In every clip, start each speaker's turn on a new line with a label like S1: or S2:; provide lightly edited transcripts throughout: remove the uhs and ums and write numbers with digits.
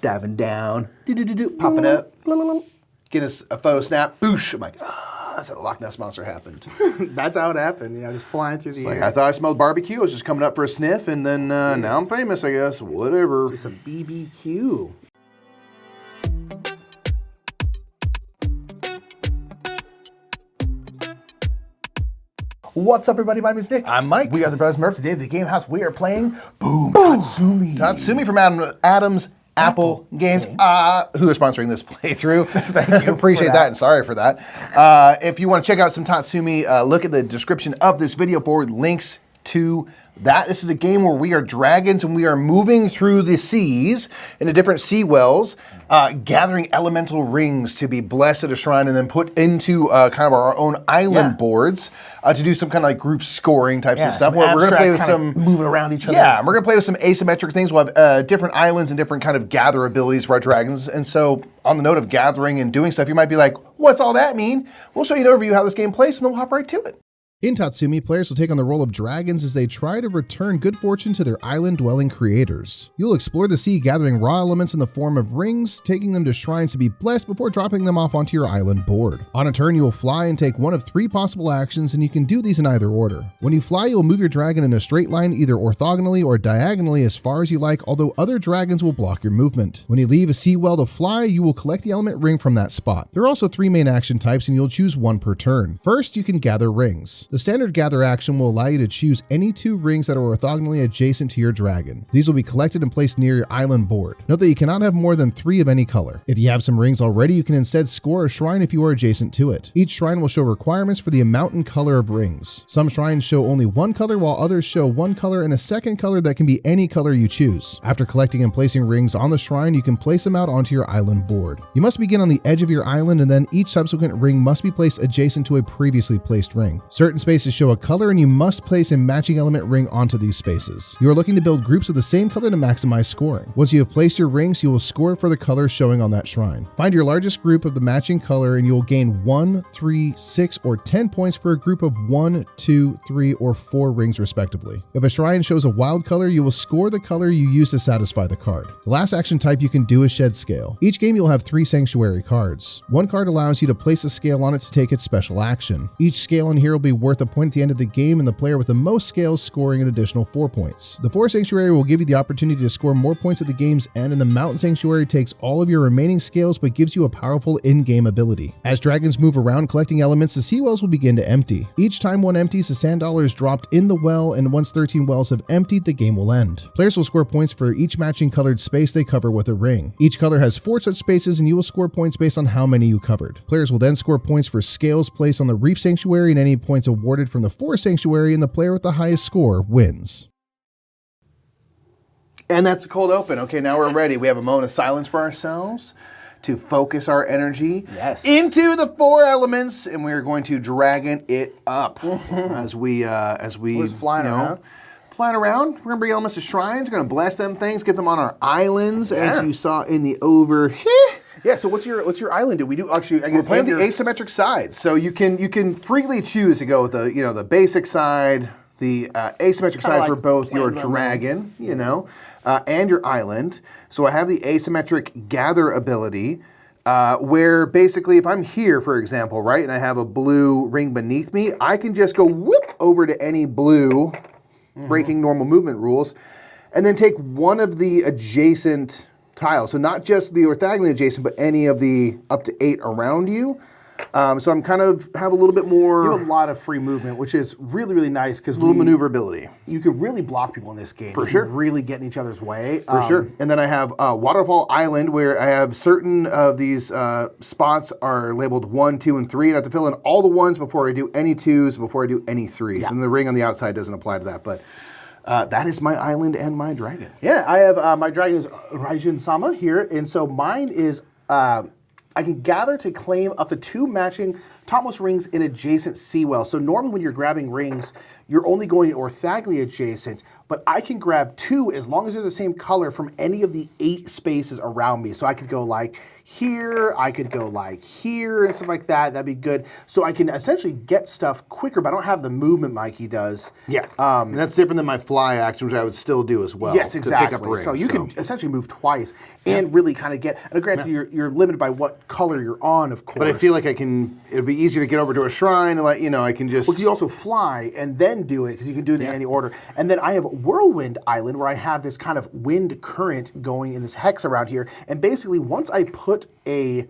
S1: diving down, pop it up, get us a faux snap, boosh. I'm like, that's how the Loch Ness Monster happened.
S2: That's how it happened, just flying through the air.
S1: Like, I thought I smelled barbecue. I was just coming up for a sniff, and then now I'm famous, I guess. Whatever.
S2: Just a BBQ. What's up, everybody? My name is Nick.
S1: I'm Mike.
S2: We are the Brothers Murph. Today at the Game House, we are playing Tatsumi.
S1: Tatsumi from Adam's Apple Games, who are sponsoring this playthrough. Thank you. Appreciate that, and sorry for that. If you want to check out some Tatsumi, look at the description of this video for links to that. This is a game where we are dragons and we are moving through the seas into different sea wells, gathering elemental rings to be blessed at a shrine and then put into kind of our own island boards to do some kind of like group scoring types of stuff.
S2: We're
S1: going to play with some
S2: moving around each other.
S1: Yeah, we're going to play with some asymmetric things. We'll have different islands and different kind of gather abilities for our dragons. And so on the note of gathering and doing stuff, you might be like, what's all that mean? We'll show you an overview of how this game plays and then we'll hop right to it.
S3: In Tatsumi, players will take on the role of dragons as they try to return good fortune to their island-dwelling creators. You'll explore the sea gathering raw elements in the form of rings, taking them to shrines to be blessed before dropping them off onto your island board. On a turn, you will fly and take one of 3 possible actions, and you can do these in either order. When you fly, you'll move your dragon in a straight line either orthogonally or diagonally as far as you like, although other dragons will block your movement. When you leave a sea well to fly, you will collect the element ring from that spot. There are also 3 main action types, and you'll choose one per turn. First, you can gather rings. The standard gather action will allow you to choose any 2 rings that are orthogonally adjacent to your dragon. These will be collected and placed near your island board. Note that you cannot have more than 3 of any color. If you have some rings already, you can instead score a shrine if you are adjacent to it. Each shrine will show requirements for the amount and color of rings. Some shrines show only 1 color, while others show 1 color and a second color that can be any color you choose. After collecting and placing rings on the shrine, you can place them out onto your island board. You must begin on the edge of your island, and then each subsequent ring must be placed adjacent to a previously placed ring. Certain spaces show a color, and you must place a matching element ring onto these spaces. You are looking to build groups of the same color to maximize scoring. Once you have placed your rings, you will score for the color showing on that shrine. Find your largest group of the matching color, and you will gain 1, 3, 6, or 10 points for a group of 1, 2, 3, or 4 rings respectively. If a shrine shows a wild color, you will score the color you use to satisfy the card. The last action type you can do is shed scale. Each game you'll have 3 sanctuary cards. One card allows you to place a scale on it to take its special action. Each scale in here will be worth a point at the end of the game, and the player with the most scales scoring an additional 4 points. The Forest Sanctuary will give you the opportunity to score more points at the game's end, and the Mountain Sanctuary takes all of your remaining scales but gives you a powerful in-game ability. As dragons move around collecting elements, the sea wells will begin to empty. Each time one empties, the sand dollar is dropped in the well, and once 13 wells have emptied, the game will end. Players will score points for each matching colored space they cover with a ring. Each color has 4 such spaces, and you will score points based on how many you covered. Players will then score points for scales placed on the Reef Sanctuary, and any points awarded from the Forest Sanctuary, and the player with the highest score wins.
S1: And that's the cold open. Okay, now we're ready. We have a moment of silence for ourselves to focus our energy into the 4 elements, and we're going to dragon it up as we
S2: flying around.
S1: Flying around. We're gonna bring elements to shrines. We're gonna bless them things, get them on our islands, as you saw in the over.
S2: Yeah. So what's your island do? We do actually. I guess
S1: we're playing the asymmetric sides, so you can freely choose to go with the basic side, the asymmetric side like for both your dragon, and your island. So I have the asymmetric gather ability, where basically if I'm here, for example, right, and I have a blue ring beneath me, I can just go whoop over to any blue, breaking normal movement rules, and then take one of the adjacent tiles. So not just the orthogonally adjacent, but any of the up to 8 around you. So I'm kind of have a little bit more.
S2: You have a lot of free movement, which is really, really nice because
S1: a little maneuverability.
S2: You could really block people in this game.
S1: For sure.
S2: Really get in each other's way.
S1: For sure. And then I have Waterfall Island, where I have certain of these spots are labeled 1, 2, and 3, and I have to fill in all the 1s before I do any 2s, before I do any 3s. Yeah. And the ring on the outside doesn't apply to that, but that is my island and my dragon.
S2: Yeah, I have my dragon is Raijin Sama here, and so mine is I can gather to claim up to 2 matching topmost rings in adjacent sea wells. So normally when you're grabbing rings, you're only going orthogonally adjacent, but I can grab 2 as long as they're the same color from any of the 8 spaces around me. So I could go like here, I could go like here and stuff like that. That'd be good. So I can essentially get stuff quicker, but I don't have the movement Mikey does.
S1: Yeah, and that's different than my fly action, which I would still do as well.
S2: Yes,
S1: to pick up
S2: exactly.
S1: rings,
S2: So you can essentially move twice and really kind of get, and granted you're limited by what color you're on, of course.
S1: But I feel like it'd be easier to get over to a shrine and I can just...
S2: Well, you also fly and then do it, because you can do it in any order. And then I have Whirlwind Island, where I have this kind of wind current going in this hex around here. And basically, once I put a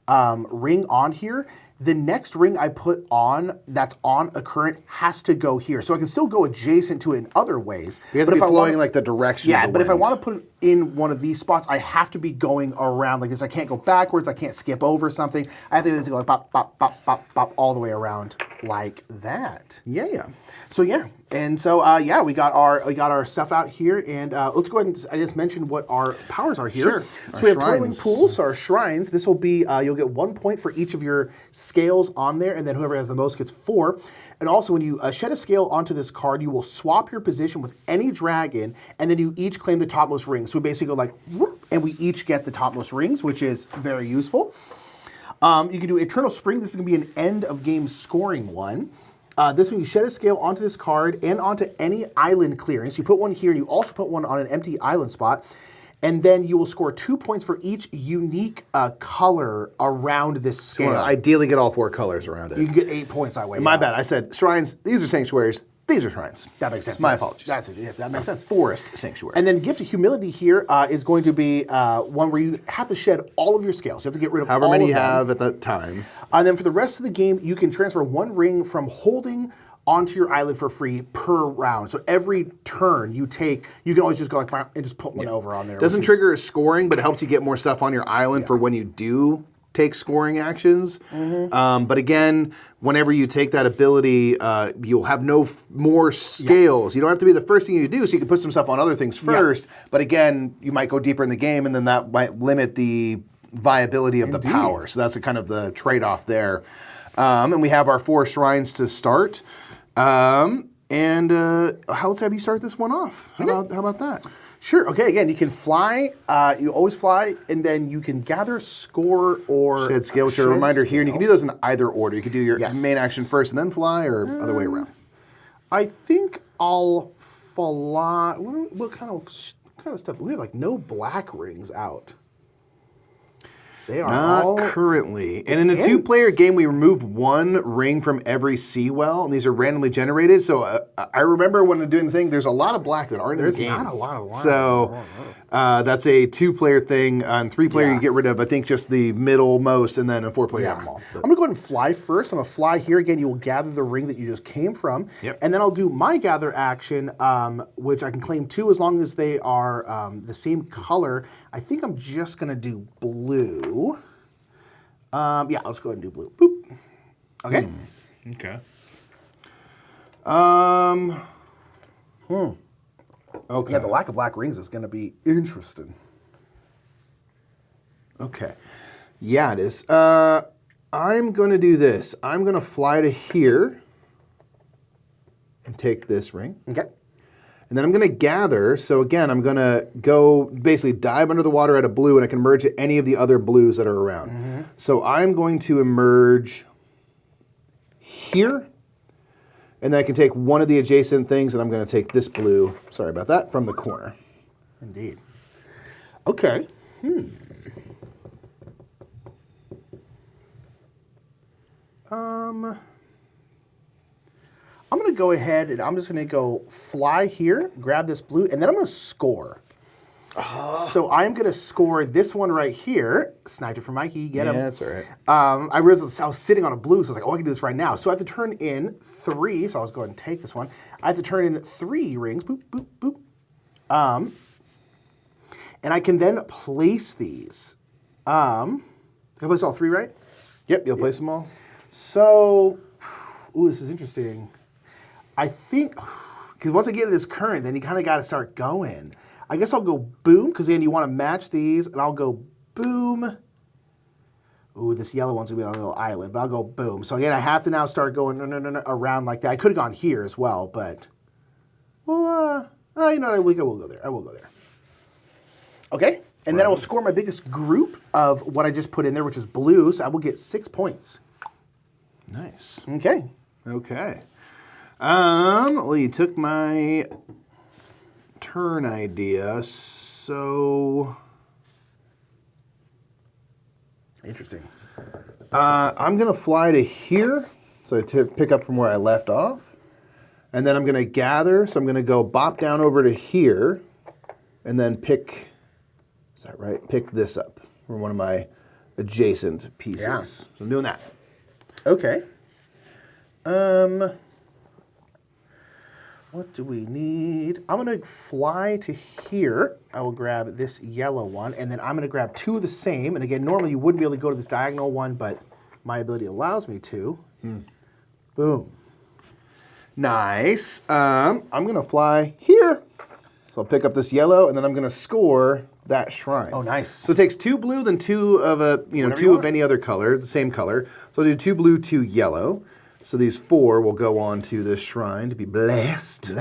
S2: ring on here, the next ring I put on that's on a current has to go here. So I can still go adjacent to it in other ways.
S1: You have to be flowing like the direction of the
S2: but if I
S1: wind.
S2: want to put it in one of these spots, I have to be going around like this. I can't go backwards. I can't skip over something. I have to go like bop, bop, bop, bop, bop, all the way around like that.
S1: Yeah.
S2: So yeah, and so we got our stuff out here, and let's go ahead and I just mention what our powers are here.
S1: Sure.
S2: So
S1: Our
S2: we have
S1: shrines.
S2: twirling pools, so our shrines. This will be you'll get 1 point for each of your scales on there, and then whoever has the most gets 4. And also, when you shed a scale onto this card, you will swap your position with any dragon, and then you each claim the topmost ring. So we basically go like, whoop, and we each get the topmost rings, which is very useful. You can do Eternal Spring. This is going to be an end of game scoring one. This one, you shed a scale onto this card and onto any island clearance. You put one here, and you also put one on an empty island spot. And then you will score 2 points for each unique color around this scale.
S1: So ideally get all 4 colors around it.
S2: You can get 8 points that way.
S1: My bad. I said shrines. These are sanctuaries. These are shrines.
S2: That makes sense.
S1: My
S2: Yes.
S1: apologies.
S2: That's it. Yes, that makes sense.
S1: Forest sanctuary.
S2: And then Gift of Humility here is going to be one where you have to shed all of your scales. You have to get rid of
S1: however
S2: all
S1: many
S2: of
S1: you
S2: them.
S1: have at the time.
S2: And then for the rest of the game, you can transfer 1 ring from holding onto your island for free per round. So every turn you take, you can always just go like and just put one over on there.
S1: Doesn't
S2: which is-
S1: trigger scoring, but it helps you get more stuff on your island for when you do take scoring actions. But again, whenever you take that ability, you'll have no more scales. You don't have to be the first thing you do, so you can put some stuff on other things first. But again, you might go deeper in the game, and then that might limit the viability of the power. So that's kind of the trade-off there. And we have our 4 shrines to start. How let's have you start this one off? How about that?
S2: Sure. Okay. Again, you can fly. You always fly, and then you can gather, score, or
S1: Shed scale, which are a
S2: shed
S1: reminder here, and you can do
S2: scale.
S1: those in either order. You could do your main action first and then fly, or other way around.
S2: I think I'll fly. What kind of stuff? We have like no black rings out. They are
S1: Not
S2: all
S1: currently. And in a 2-player game, we remove 1 ring from every seawell, and these are randomly generated. So I remember when doing the thing, there's a lot of black that aren't in the game.
S2: There's not a lot of black.
S1: So that's a 2-player thing. On 3-player, you get rid of, I think, just the middle most, and then a 4-player, you have them all.
S2: I'm going to go ahead and fly first. I'm going to fly here. Again, you will gather the ring that you just came from.
S1: Yep.
S2: And then I'll do my gather action, which I can claim 2 as long as they are the same color. I think I'm just going to do blue. Let's go ahead and do blue. Boop. Okay.
S1: Okay.
S2: Okay. Yeah, the lack of black rings is going to be interesting.
S1: Okay. Yeah, it is. I'm going to do this. I'm going to fly to here and take this ring.
S2: Okay.
S1: And then I'm going to gather. So again, I'm going to go basically dive under the water at a blue, and I can merge at any of the other blues that are around. So I'm going to emerge here. And then I can take one of the adjacent things, and I'm going to take this blue, sorry about that, from the corner.
S2: Indeed. Okay. I'm going to go ahead and I'm just going to go fly here, grab this blue, and then I'm going to score. So I'm going to score this one right here. Sniped it from Mikey. Get him.
S1: Yeah, that's all right.
S2: I realized I was sitting on a blue, so I was like, oh, I can do this right now. So I have to turn in 3. So I'll just go ahead and take this one. I have to turn in 3 rings. Boop, boop, boop. And I can then place these. I place all 3, right?
S1: Yep, you'll place them all.
S2: So, this is interesting. I think, because once I get to this current, then you kind of got to start going. I guess I'll go boom, because then you want to match these, and I'll go boom, ooh, this yellow one's gonna be on a little island, but I'll go boom. So again, I have to now start going around like that. I could have gone here as well, but well, you know what? I will go there. I will go there. Okay, and then I will score my biggest group of what I just put in there, which is blue. So I will get 6 points.
S1: Nice.
S2: Okay.
S1: Okay. Well, you took my turn idea, so
S2: Interesting.
S1: I'm gonna fly to here, so to pick up from where I left off, and then I'm gonna gather. So I'm gonna go bop down over to here, and then pick. Is that right? Pick this up from one of my adjacent pieces.
S2: Yeah.
S1: So I'm doing that.
S2: Okay. What do we need? I'm gonna fly to here. I will grab this yellow one, and then I'm gonna grab 2 of the same. And again, normally you wouldn't be able to go to this diagonal one, but my ability allows me to. Boom.
S1: Nice. I'm gonna fly here. So I'll pick up this yellow, and then I'm gonna score that shrine.
S2: Oh, nice.
S1: So it takes 2 blue, then 2 of
S2: Whatever
S1: two
S2: you
S1: of
S2: want.
S1: any other color, the same color. So I'll do 2 blue, 2 yellow. So these 4 will go on to this shrine to be blessed.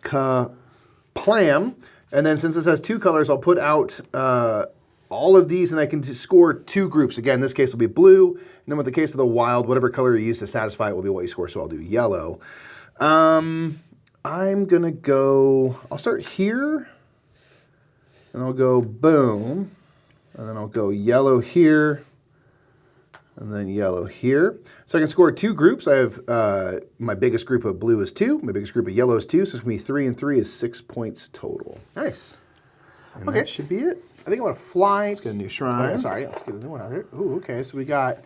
S1: Ka-plam. And then since this has 2 colors, I'll put out all of these, and I can score 2 groups. Again, in this case will be blue, and then with the case of the wild, whatever color you use to satisfy it will be what you score. So I'll do yellow. I'm gonna go. I'll start here, and I'll go boom, and then I'll go yellow here, and then yellow here. So I can score 2 groups. I have my biggest group of blue is 2, my biggest group of yellow is 2, so it's gonna be 3 and 3 is 6 points total.
S2: Nice.
S1: And
S2: Okay.
S1: that should be it.
S2: I think I'm gonna fly.
S1: Let's get a new shrine.
S2: Oh, sorry, let's get a new one out there. Ooh, okay. So we got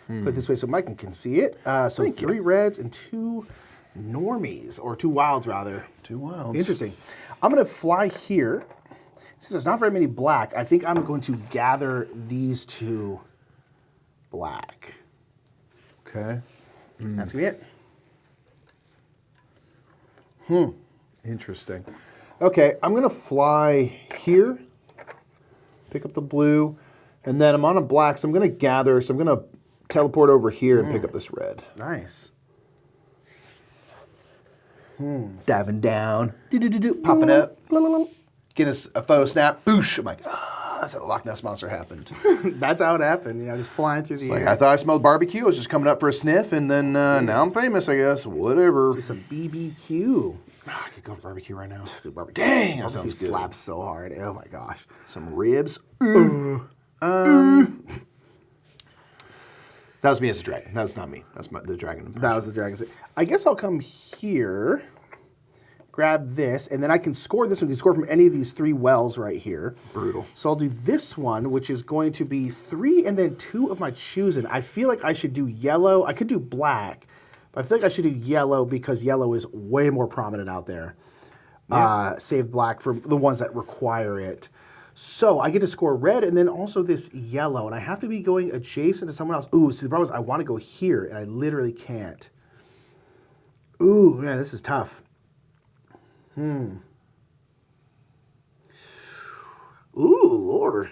S2: put it this way so Mike can see it. So 3 reds and 2 normies, or 2 wilds rather.
S1: 2 wilds.
S2: Interesting. I'm gonna fly here. Since there's not very many black, I think I'm going to gather these 2 black.
S1: Okay.
S2: That's gonna be it.
S1: Interesting. Okay, I'm gonna fly here, pick up the blue, and then I'm on a black, so I'm gonna gather, so I'm gonna teleport over here and pick up this red.
S2: Nice.
S1: Diving down, pop it up, get us a faux snap, boosh. I'm like, that's how the Loch Ness Monster happened.
S2: That's how it happened. You know, just flying through the
S1: Like,
S2: air.
S1: I thought I smelled barbecue, I was just coming up for a sniff, and then now I'm famous, I guess. Whatever.
S2: Just some BBQ.
S1: I could go for barbecue right now.
S2: Dude, barbecue.
S1: Dang, that
S2: Barbecue
S1: sounds good.
S2: slaps so hard. Oh my gosh.
S1: Some ribs. That was me as a dragon. That was not me. That's the dragon impression.
S2: That was the dragon. I guess I'll come here, grab this, and then I can score this one. You can score from any of these 3 wells right here.
S1: Brutal.
S2: So I'll do this one, which is going to be 3 and then 2 of my choosing. I feel like I should do yellow. I could do black, but I feel like I should do yellow because yellow is way more prominent out there. Save black for the ones that require it. So I get to score red and then also this yellow, and I have to be going adjacent to someone else. Ooh, see the problem is I want to go here, and I literally can't. Ooh, man, this is tough. Ooh, Lord.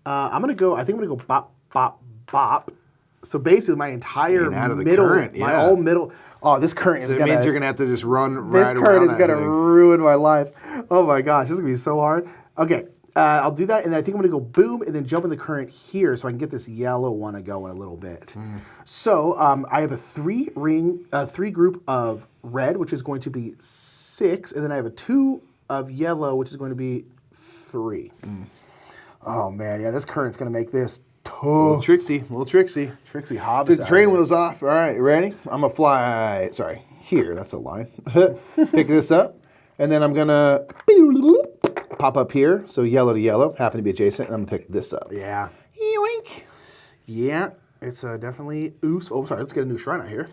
S2: I'm gonna go. I think I'm gonna go bop, bop, bop. So basically, my entire
S1: Staying out of the
S2: middle,
S1: current,
S2: my
S1: yeah.
S2: all middle. Oh, this current is
S1: So it
S2: gonna.
S1: means you're gonna have to just run
S2: This
S1: right
S2: current
S1: around
S2: is
S1: that
S2: gonna
S1: thing.
S2: ruin my life. Oh my gosh, this is gonna be so hard. Okay, I'll do that, and then I think I'm gonna go boom, and then jump in the current here, so I can get this yellow one to go in a little bit. So I have a 3 group of red, which is going to be 6, and then I have a 2 of yellow, which is going to be 3. Oh man, yeah, this current's gonna make this
S1: A little
S2: tough.
S1: tricksy, a little tricksy.
S2: Trixie Hobbs.
S1: Took the train wheels off. All right, you ready? I'm gonna fly. Sorry, here. That's a line. Pick this up, and then I'm gonna pop up here. So yellow to yellow, happen to be adjacent, and I'm gonna pick this up.
S2: Yeah.
S1: Yoink.
S2: Yeah, it's definitely. Ooh, oh, sorry. Let's get a new shrine out here.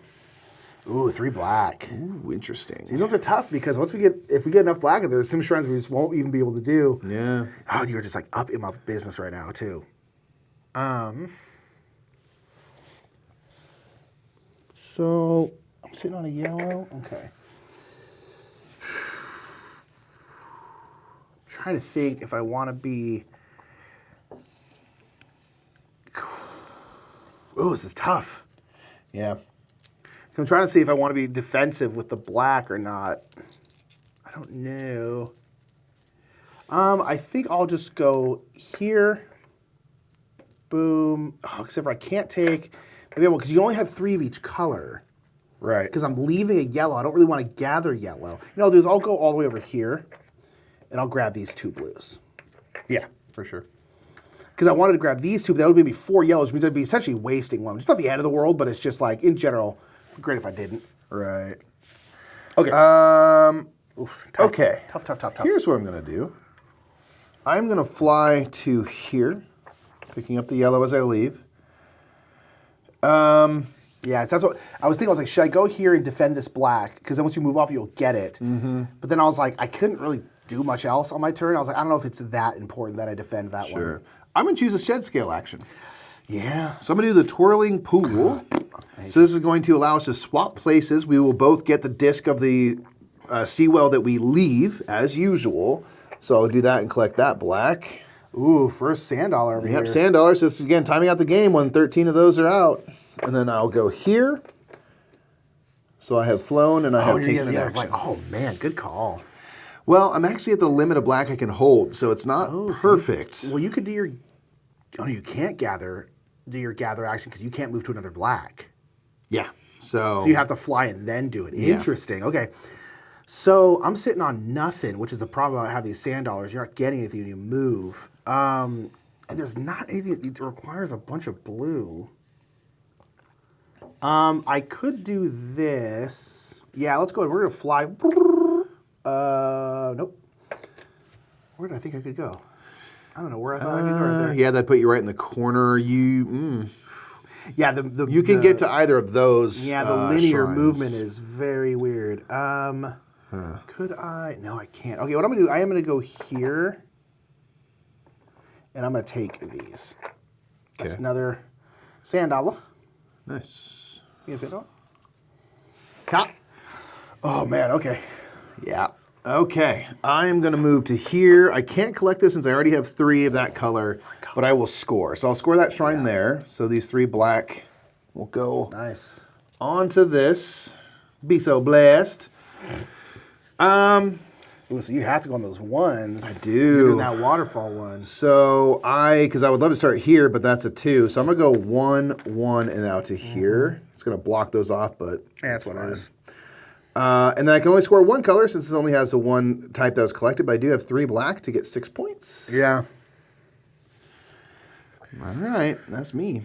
S2: Ooh, 3 black.
S1: Ooh, interesting.
S2: These ones are tough because if we get enough black, there's some shrines we just won't even be able to do.
S1: Yeah.
S2: Oh, and you're just like up in my business right now too. So I'm sitting on a yellow. Okay. Trying to think if I want to be Oh, this is tough.
S1: Yeah.
S2: I'm trying to see if I want to be defensive with the black or not. I don't know. I think I'll just go here. Boom. Oh, except for I can't take, maybe I will, because you only have 3 of each color.
S1: Right.
S2: Because I'm leaving a yellow. I don't really want to gather yellow. You know, I'll do is I'll go all the way over here, and I'll grab these 2 blues.
S1: Yeah, for sure.
S2: Because I wanted to grab these 2, but that would be 4 yellows, which means I'd be essentially wasting one. It's not the end of the world, but it's just like, in general, it'd be great if I didn't.
S1: Right.
S2: Okay.
S1: Oof, okay.
S2: Tough.
S1: Here's what I'm going to do. I'm going to fly to here, picking up the yellow as I leave.
S2: Yeah, that's what I was thinking. I was like, should I go here and defend this black? Because then once you move off, you'll get it. Mm-hmm. But then I was like, I couldn't really do much else on my turn. I was like, I don't know if it's that important that I defend that one.
S1: Sure. I'm going to choose a shed scale action.
S2: Yeah.
S1: So I'm going to do the twirling pool. So this is going to allow us to swap places. We will both get the disc of the seawell that we leave, as usual. So I'll do that and collect that black.
S2: Ooh, first sand dollar over here.
S1: Yep, sand dollars. So this is, again, timing out the game when 13 of those are out. And then I'll go here. So I have flown and I have taken an action.
S2: Like, oh, man, good call.
S1: Well, I'm actually at the limit of black I can hold, so it's not perfect.
S2: Well, you could do your... Oh, you can't do your gather action because you can't move to another black.
S1: Yeah. So
S2: You have to fly and then do it.
S1: Yeah.
S2: Interesting. Okay. So I'm sitting on nothing, which is the problem about having these sand dollars. You're not getting anything when you move. And there's not anything that requires a bunch of blue. I could do this. Yeah, let's go ahead. We're going to fly. Nope. Where did I think I could go? I don't know where I thought I could go right there.
S1: yeah, that put you right in the corner.
S2: Yeah,
S1: You can get to either of those.
S2: Yeah, the linear
S1: shrines.
S2: movement is very weird. Could I? No, I can't. Okay, what I'm gonna do? I am gonna go here, and I'm gonna take these. That's
S1: Okay.
S2: another sand dollar.
S1: Nice.
S2: You see that? Cut. Oh man. Okay.
S1: Yeah. Okay. I'm going to move to here. I can't collect this since I already have 3 of that color, but I will score. So I'll score that shrine there. So these 3 black will go
S2: Nice.
S1: onto this. Be so blessed.
S2: Ooh, so you have to go on those ones.
S1: I do.
S2: You're doing that waterfall one.
S1: So because I would love to start here, but that's a 2. So I'm going to go 1, 1, and out to here. It's going to block those off, but
S2: Yeah, that's what it is.
S1: and then I can only score 1 color since this only has the 1 type that was collected, but I do have 3 black to get 6 points.
S2: Yeah.
S1: All right, that's me.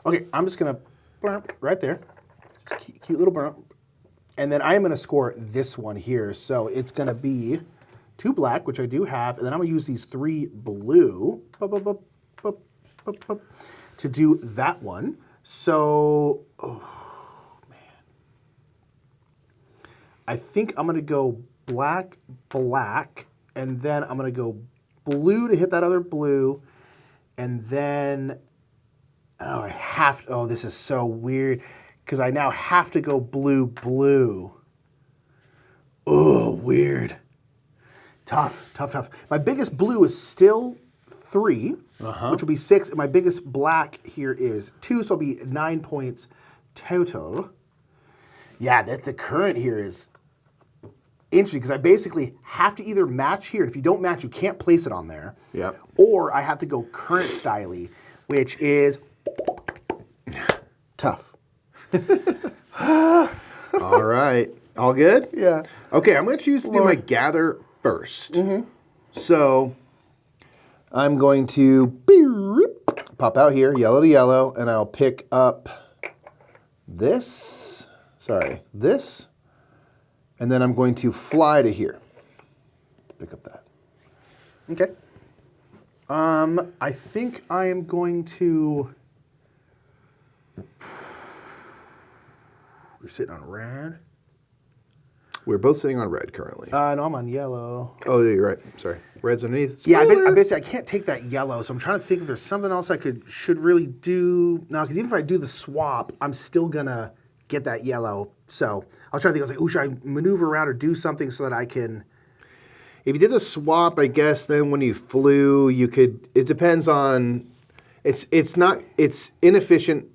S2: Okay, I'm just gonna burp right there. Just cute little burp. And then I am gonna score this one here. So it's gonna be 2 black, which I do have, and then I'm gonna use these 3 blue to do that one. So, oh man. I think I'm gonna go black, black, and then I'm gonna go blue to hit that other blue, and then oh, I have to, oh, this is so weird, because I now have to go blue, blue. Oh, weird. Tough. My biggest blue is still 3, which will be 6, and my biggest black here is 2, so it'll be 9 points total. Yeah, the current here is interesting, because I basically have to either match here, and if you don't match, you can't place it on there.
S1: Yep.
S2: Or I have to go current style-y, which is tough.
S1: All right. All good?
S2: Yeah.
S1: Okay, I'm going to choose to do my gather first. So I'm going to pop out here, yellow to yellow, and I'll pick up this. This. And then I'm going to fly to here. Pick up that.
S2: Okay. I think I am going to... We're sitting on red.
S1: We're both sitting on red currently.
S2: No, I'm on yellow.
S1: Oh, yeah, you're right. Sorry. Red's underneath.
S2: Yeah,
S1: Spoiler!
S2: I basically I can't take that yellow, so I'm trying to think if there's something else I should really do. No, because even if I do the swap, I'm still gonna get that yellow. So I was trying to think. I was like, ooh, should I maneuver around or do something so that I can?
S1: If you did the swap, I guess then when you flew, you could. It depends on. It's inefficient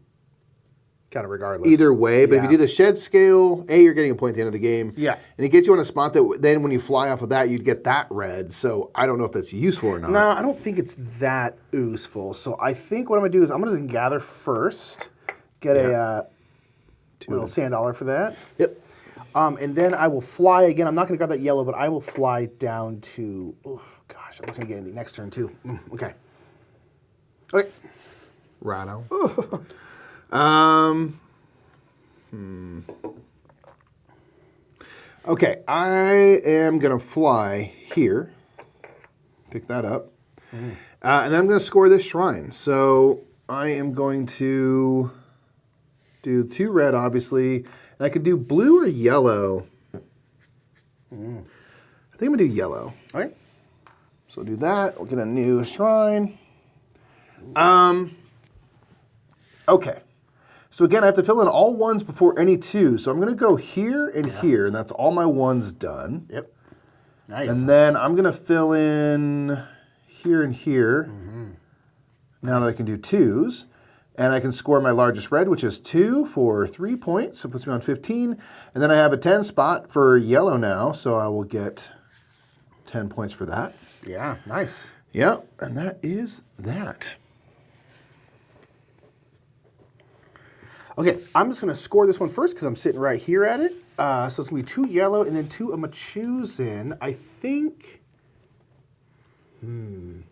S2: Kind of regardless.
S1: either way. But if you
S2: Yeah.
S1: do the shed scale, you're getting a point at the end of the game.
S2: Yeah.
S1: And it gets you on a spot that then when you fly off of that, you'd get that red. So I don't know if that's useful or not.
S2: No, I don't think it's that useful. So I think what I'm going to do is I'm going to gather first, get a little sand dollar for that.
S1: Yep.
S2: And then I will fly again. I'm not going to grab that yellow, but I will fly down to, oh, gosh, I'm not going to get anything next turn too. Okay. Okay.
S1: Right on. Okay, I am gonna fly here. Pick that up, and then I'm gonna score this shrine. So I am going to do 2 red, obviously, and I could do blue or yellow. I think I'm gonna do yellow.
S2: All right.
S1: So do that. We'll get a new shrine. Okay. So again, I have to fill in all 1s before any 2. So I'm going to go here and here, and that's all my 1s done.
S2: Yep. Nice.
S1: And then I'm going to fill in here and here. Now that I can do 2s. And I can score my largest red, which is 2 for 3 points. So it puts me on 15. And then I have a 10 spot for yellow now, so I will get 10 points for that.
S2: Yeah, nice.
S1: Yep, and that is that.
S2: Okay, I'm just going to score this one first because I'm sitting right here at it. So it's going to be 2 yellow and then 2 I'm going to choose in. I think... 2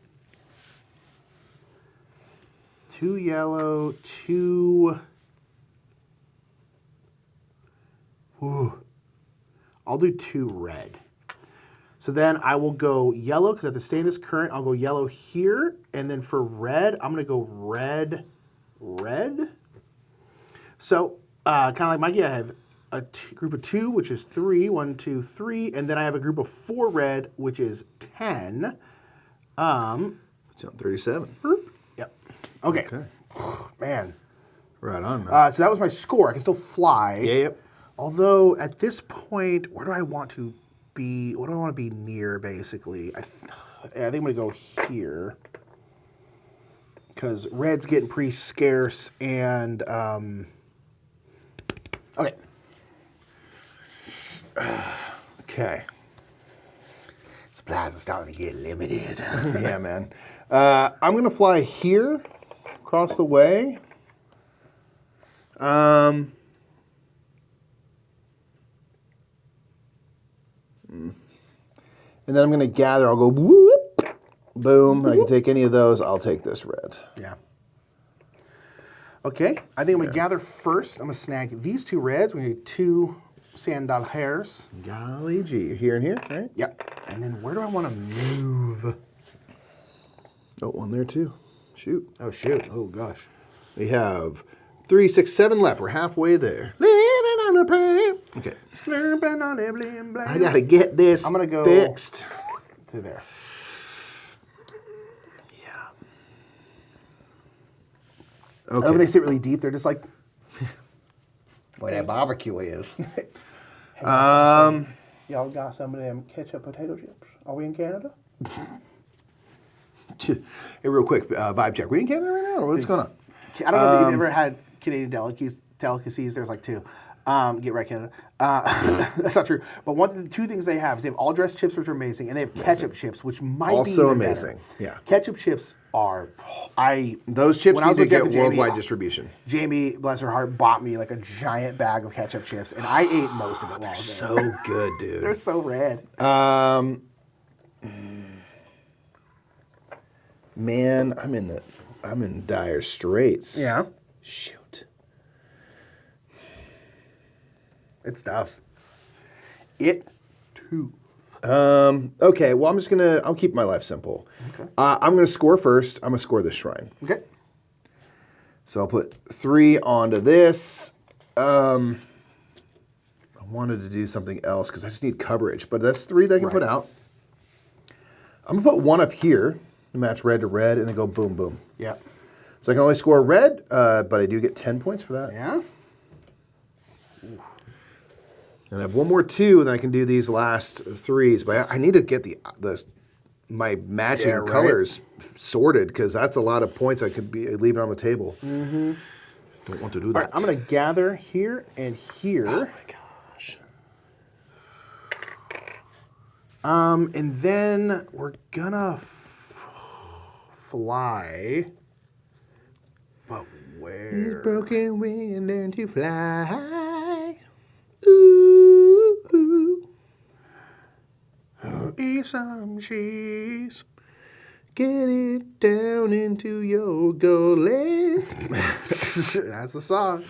S2: yellow, 2... Ooh. I'll do 2 red. So then I will go yellow because I have to stay in this current. I'll go yellow here. And then for red, I'm going to go red, red. So kind of like Mikey, I have a group of 2, which is 3. 1, 2, 3. And then I have a group of 4 red, which is 10.
S1: It's on 37.
S2: Yep. Okay. Man.
S1: Right on, man.
S2: So that was my score. I can still fly.
S1: Yeah, yep.
S2: Although at this point, where do I want to be? What do I want to be near, basically? I think I'm going to go here. Because red's getting pretty scarce, and... okay.
S1: Okay.
S2: Supplies are starting to get limited.
S1: Yeah, man. I'm going to fly here, across the way. And then I'm going to gather. I'll go whoop, boom. I can take any of those. I'll take this red.
S2: Yeah. Okay, I think I'm going to gather first. I'm going to snag these 2 reds. We need 2 sand doll hairs.
S1: Golly gee. Here and here, right?
S2: Yep. And then where do I want to move?
S1: Oh, 1 there too. Shoot.
S2: Oh, shoot. Oh, gosh.
S1: We have 3, 6, 7 left. We're halfway there. Living on a prayer. Okay.
S2: Slurping on it, blim, blim.
S1: I got to get this
S2: I'm going to go
S1: fixed.
S2: to there.
S1: Yeah.
S2: Okay.
S1: Okay.
S2: When they sit really deep, they're just like...
S1: Where that barbecue is.
S2: Y'all got some of them ketchup potato chips? Are we in Canada?
S1: Hey, real quick, vibe check. We in Canada right now, or what's going on?
S2: I don't know if you've ever had Canadian delicacies. There's like 2. Get right, Canada. That's not true. But 2 things they have is they have all dressed chips, which are amazing, and they have ketchup chips, which might
S1: Also
S2: be even
S1: amazing.
S2: better.
S1: Yeah.
S2: Ketchup chips are
S1: Those chips
S2: when I
S1: need
S2: was
S1: to
S2: with Jeff
S1: get
S2: and Jamie,
S1: worldwide distribution.
S2: Jamie, bless her heart, bought me like a giant bag of ketchup chips, and I ate most of it. While I was there.
S1: So good, dude.
S2: They're so red.
S1: Man, I'm in dire straits.
S2: Yeah.
S1: Shoot.
S2: It's tough. It too.
S1: Okay, well, I'll keep my life simple.
S2: Okay.
S1: I'm gonna score first. I'm gonna score this shrine.
S2: Okay.
S1: So I'll put 3 onto this. I wanted to do something else because I just need coverage, but that's 3 that I can put out. I'm gonna put 1 up here to match red to red, and then go boom, boom.
S2: Yeah.
S1: So I can only score red, but I do get 10 points for that.
S2: Yeah.
S1: And I have one more 2, and then I can do these last 3s. But I need to get my matching colors sorted, because that's a lot of points I could be leaving on the table. Mm-hmm. Don't want to do that.
S2: All right, I'm going to gather here and here.
S1: Oh my gosh.
S2: And then we're gonna fly. But where?
S1: Broken wing and learn to fly. Ooh, ooh.
S2: Eat some cheese.
S1: Get it down into your gullet.
S2: That's the song.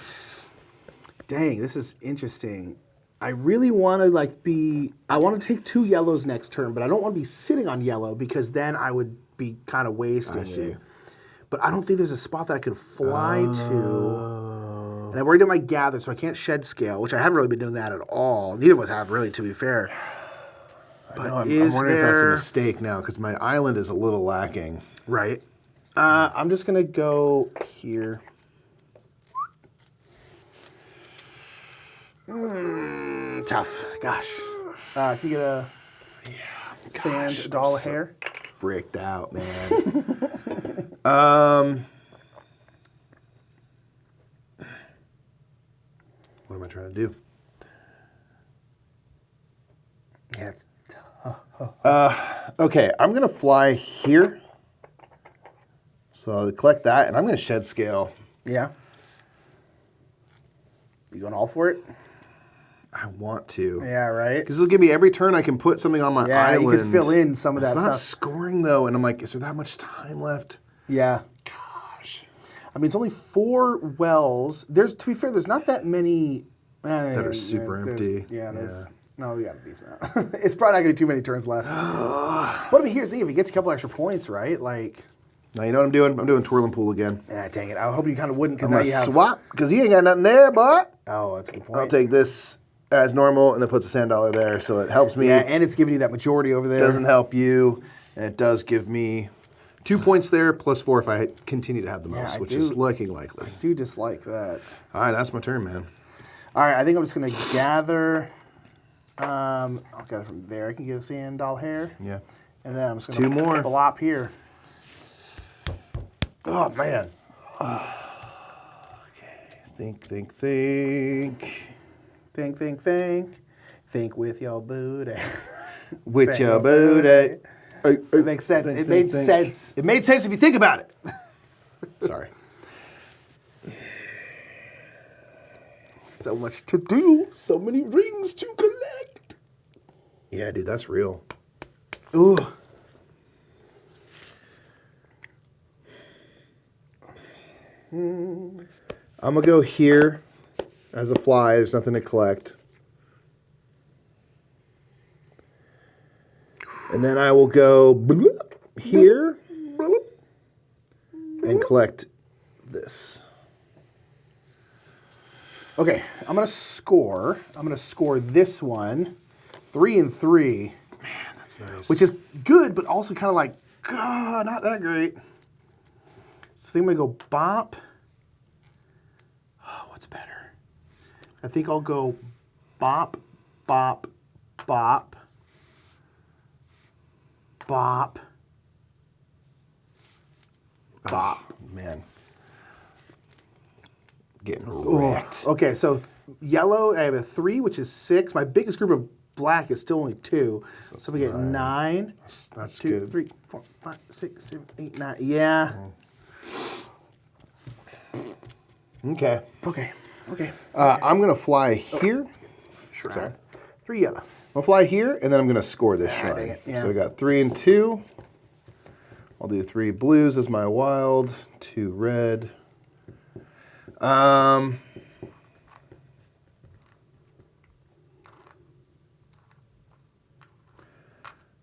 S2: Dang, this is interesting. I really want to I want to take 2 yellows next turn, but I don't want to be sitting on yellow because then I would be kind of wasting it. But I don't think there's a spot that I could fly to. And I've already done my gather, so I can't shed scale, which I haven't really been doing that at all. Neither of us have, really, to be fair.
S1: But I'm wondering if that's a mistake now, because my island is a little lacking.
S2: Right. I'm just going to go here. Tough. Gosh. Can you get a sand doll of hair?
S1: Bricked out, man. What am I trying to do?
S2: Yeah, it's
S1: Okay, I'm going to fly here. So I'll collect that, and I'm going to shed scale.
S2: Yeah. You going all for it?
S1: I want to.
S2: Yeah, right?
S1: Because it'll give me every turn I can put something on my island.
S2: You can fill in some of that
S1: It's
S2: stuff.
S1: not scoring, though, and I'm like, is there that much time left?
S2: Yeah.
S1: Gosh.
S2: I mean, it's only 4 wells. To be fair, there's not that many
S1: That are super empty.
S2: No, we got a decent amount. It's probably not going to be too many turns left. But I mean, here's the thing. If he gets a couple extra points, right? Like,
S1: Now, you know what I'm doing? I'm doing twirl and pool again.
S2: dang it. I hope you kind of wouldn't, because
S1: I'm
S2: now
S1: going
S2: you
S1: to
S2: have...
S1: swap, because he ain't got nothing there, but
S2: Oh, that's a good point.
S1: I'll take this as normal, and it puts a sand dollar there, so it helps me.
S2: Yeah, and it's giving you that majority over there.
S1: It doesn't help you, and it does give me 2 points there, plus 4 if I continue to have the most, which is looking likely.
S2: I do dislike that.
S1: All right, that's my turn, man.
S2: All right, I think I'm just going to gather... I'll gather from there. I can get a sand doll hair.
S1: Yeah.
S2: And then I'm just going
S1: 2 more.
S2: Blop here.
S1: Oh, man. Okay. Think.
S2: Think with your booty.
S1: With your booty.
S2: It makes sense. It made sense.
S1: It made sense if you think about it. Sorry.
S2: So much to do. So many rings to collect.
S1: Yeah, dude, that's real.
S2: Ooh.
S1: I'm going to go here as a fly. There's nothing to collect. And then I will go here and collect this.
S2: Okay, I'm going to score. I'm going to score this one. 3 and 3.
S1: Man, that's nice.
S2: Which is good, but also kind of like, not that great. So I think I'm going to go bop. Oh, what's better? I think I'll go bop, bop, bop, bop, bop.
S1: Man. Getting wrecked.
S2: Okay, so yellow, I have a 3, which is 6. My biggest group of black is still only 2. So we get 9.
S1: That's
S2: 2,
S1: good.
S2: 3, 4, 5, 6, 7, 8, 9. Yeah.
S1: Okay.
S2: Okay.
S1: I'm going to fly here.
S2: Shrine.
S1: Sorry.
S2: 3 yellow.
S1: I'll fly here, and then I'm going to score this
S2: dang
S1: shrine.
S2: it, yeah.
S1: So I got 3 and 2. I'll do 3 blues as my wild, 2 red.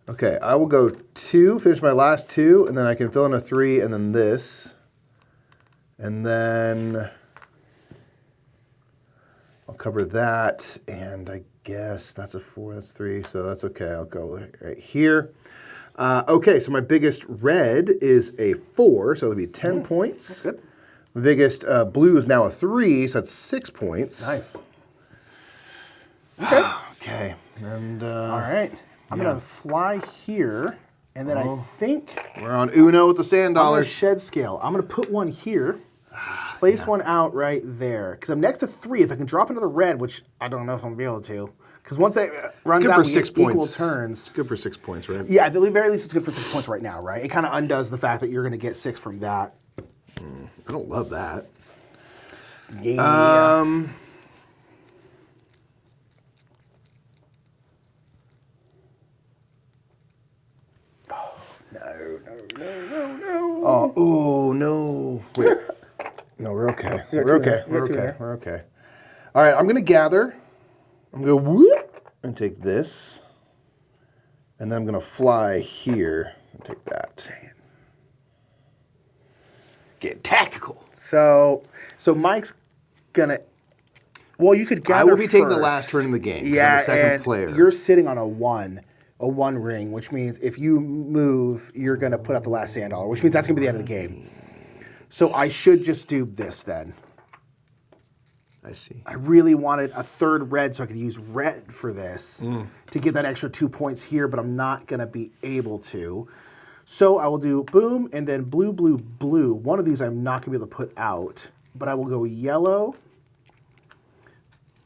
S1: Okay, I will go 2, finish my last 2, and then I can fill in a 3, and then this. And then I'll cover that, and I guess that's a 4, that's 3, so that's okay. I'll go right here. Okay, so my biggest red is a 4, so it'll be 10 points.
S2: Good.
S1: My biggest blue is now a 3, so that's 6 points.
S2: Nice. Okay.
S1: Okay. And
S2: All right. I'm going to fly here, and then I think
S1: we're on Uno with the sand
S2: I'm going to
S1: dollars.
S2: shed scale. I'm going to put one here, place one out right there, because I'm next to 3. If I can drop another red, which I don't know if I'm going to be able to, because once that runs out, we get equal turns.
S1: It's good for 6 points, right?
S2: Yeah, at the very least, it's good for 6 points right now, right? It kind of undoes the fact that you're going to get 6 from that.
S1: I don't love that.
S2: Yeah.
S1: Oh no. Wait. No, we're okay. We're okay. We're okay. We're okay. All right, I'm going to gather. I'm going to whoop and take this. And then I'm going to fly here and take that. Get tactical.
S2: So Mike's gonna. Well, you could gather.
S1: I will be taking the
S2: first.
S1: last turn in the game.
S2: Yeah,
S1: I'm the second
S2: and
S1: player.
S2: you're sitting on a one ring, which means if you move, you're gonna put up the last sand dollar, which means that's gonna be the end of the game. So I should just do this then.
S1: I see.
S2: I really wanted a third red so I could use red for this to get that extra 2 points here, but I'm not gonna be able to. So I will do boom and then blue, blue, blue. One of these I'm not gonna be able to put out, but I will go yellow,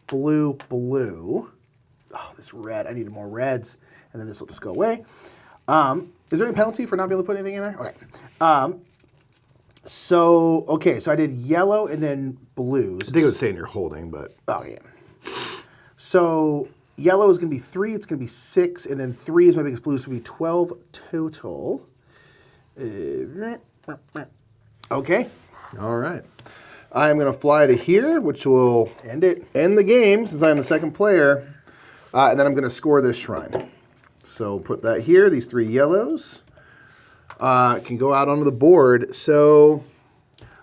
S2: blue, blue. Oh, this red, I needed more reds. And then this will just go away. Is there any penalty for not being able to put anything in there? Okay. So I did yellow and then blues.
S1: I think it was saying you're holding, but...
S2: Oh, yeah. So yellow is going to be 3, it's going to be 6, and then 3 is my biggest blue, so it'll be 12 total. Okay.
S1: All right. I'm going to fly to here, which will
S2: End it.
S1: end the game since I'm the second player. And then I'm going to score this shrine. So put that here, these 3 yellows. Can go out onto the board. So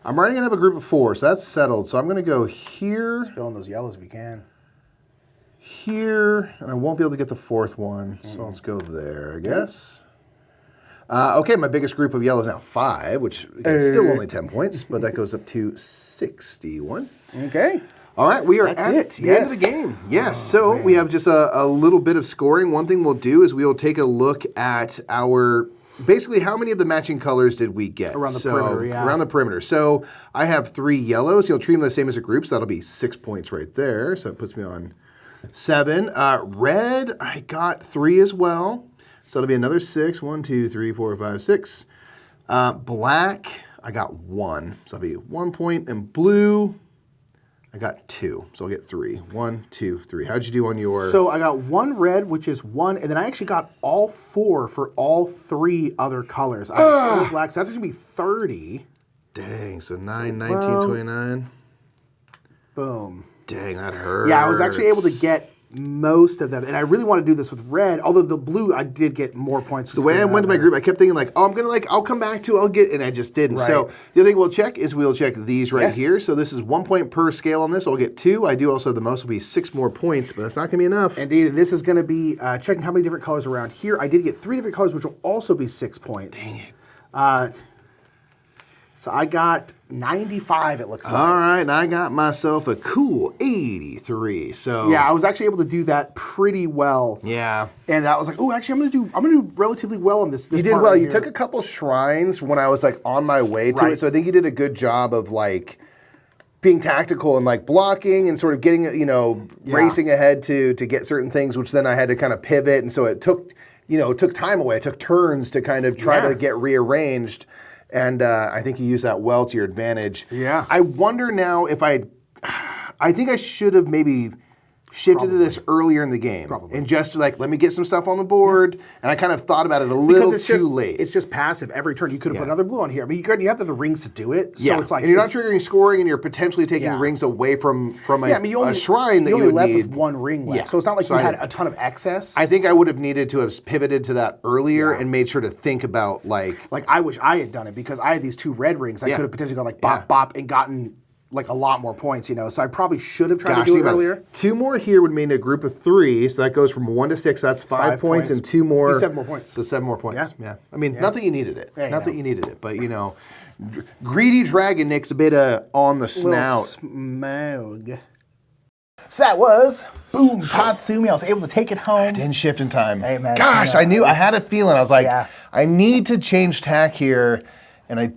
S1: I'm already going to have a group of 4, so that's settled. So I'm going to go here,
S2: Fill in those yellows if we can.
S1: here, and I won't be able to get the 4th one. So let's go there, I guess. Okay, my biggest group of yellows now 5, which is still only 10 points, but that goes up to 61.
S2: Okay.
S1: All right, we are
S2: That's
S1: at
S2: it,
S1: the end of the game. Yes, so we have just a little bit of scoring. One thing we'll do is we will take a look at our, basically how many of the matching colors did we get?
S2: Around the perimeter, yeah.
S1: Around the perimeter. So I have 3 yellows. You'll treat them the same as a group, so that'll be 6 points right there. So it puts me on 7. Red, I got 3 as well. So it'll be another 6. 1, 2, 3, 4, 5, 6. Black, I got 1. So that'll be 1 point. And blue, I got 2, so I'll get 3. 1, 2, 3. How'd you do on your...
S2: So I got 1 red, which is 1, and then I actually got all 4 for all 3 other colors. I got 4 blacks. That's going to be 30.
S1: Dang, so 9, 19, 29.
S2: Boom.
S1: Dang, that hurts.
S2: Yeah, I was actually able to get most of them, and I really want to do this with red, although the blue, I did get more points.
S1: The way I went to my group, I kept thinking like, oh, I'm going to I'll come back to, and I just didn't.
S2: Right.
S1: So the other thing we'll check is we'll check these right
S2: Yes.
S1: here. So this is 1 point per scale on this. I'll get 2. I do also have the most, will be 6 more points, but that's not going to be enough.
S2: Indeed, and this is going to be checking how many different colors are around here. I did get 3 different colors, which will also be 6 points.
S1: Dang it.
S2: So I got 95, it looks like.
S1: All right, and I got myself a cool 83. So
S2: Yeah, I was actually able to do that pretty well.
S1: yeah.
S2: And I was like, oh, actually, I'm gonna do relatively well on this.
S1: You did
S2: part
S1: well.
S2: right
S1: You
S2: here.
S1: took a couple shrines when I was on my way to
S2: Right.
S1: it, so I think you did a good job of being tactical and blocking and sort of getting racing ahead to get certain things, which then I had to kind of pivot, and so it took time away. It took turns to kind of try
S2: Yeah.
S1: to get rearranged, and I think you used that well to your advantage.
S2: Yeah.
S1: I wonder now if I think I should have maybe shifted to this earlier in the game.
S2: Probably.
S1: And just let me get some stuff on the board. And I kind of thought about it a little too late.
S2: It's just passive every turn. You could have put another blue on here. I mean, you have the rings to do it. So it's
S1: and you're not triggering scoring, and you're potentially taking
S2: Yeah.
S1: rings away from
S2: you
S1: a shrine that
S2: you
S1: you
S2: only
S1: would
S2: left
S1: need.
S2: with 1 ring left.
S1: Yeah.
S2: So it's not like
S1: So
S2: you
S1: I-
S2: had a ton of excess.
S1: I think I would have needed to have pivoted to that earlier
S2: Yeah.
S1: and made sure to think about
S2: like I wish I had done it because I had these 2 red rings. I
S1: Yeah.
S2: could have potentially gone bop, bop, and gotten a lot more points, So I probably should have tried to
S1: gosh,
S2: do
S1: think
S2: it
S1: about
S2: earlier.
S1: 2 more here would mean a group of 3, so that goes from 1 to 6. So that's 5 points, and 2 more.
S2: Be 7 more points.
S1: So 7 more points.
S2: Yeah.
S1: Yeah. I mean, not that you needed it.
S2: Yeah,
S1: Not that you needed it, but greedy dragon Nick's a bit on the
S2: Little
S1: snout.
S2: smog. So that was, boom, Tatsumi. I was able to take it home.
S1: Didn't shift in time.
S2: Hey, man.
S1: Gosh, I knew. I had a feeling. I was like,
S2: Yeah.
S1: I need to change tack here, and I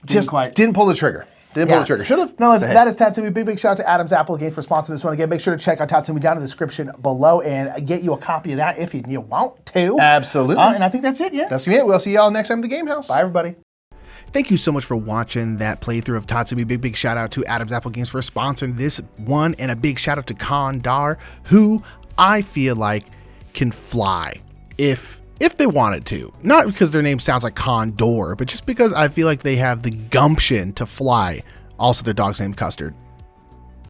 S1: just
S2: quite.
S1: didn't pull the trigger. Didn't pull the trigger. Should have.
S2: No, listen, that is Tatsumi. Big shout out to Adam's Apple Games for sponsoring this one. Again, make sure to check out Tatsumi down in the description below and get you a copy of that if you want to.
S1: Absolutely.
S2: And I think that's it, yeah.
S1: That's it. We'll see y'all next time at the Game House.
S2: Bye, everybody. Thank you so much for watching that playthrough of Tatsumi. Big shout out to Adam's Apple Games for sponsoring this one, and a big shout out to Kondar, who I feel like can fly if they wanted to. Not because their name sounds like Condor, but just because I feel like they have the gumption to fly. Also, their dog's named Custard.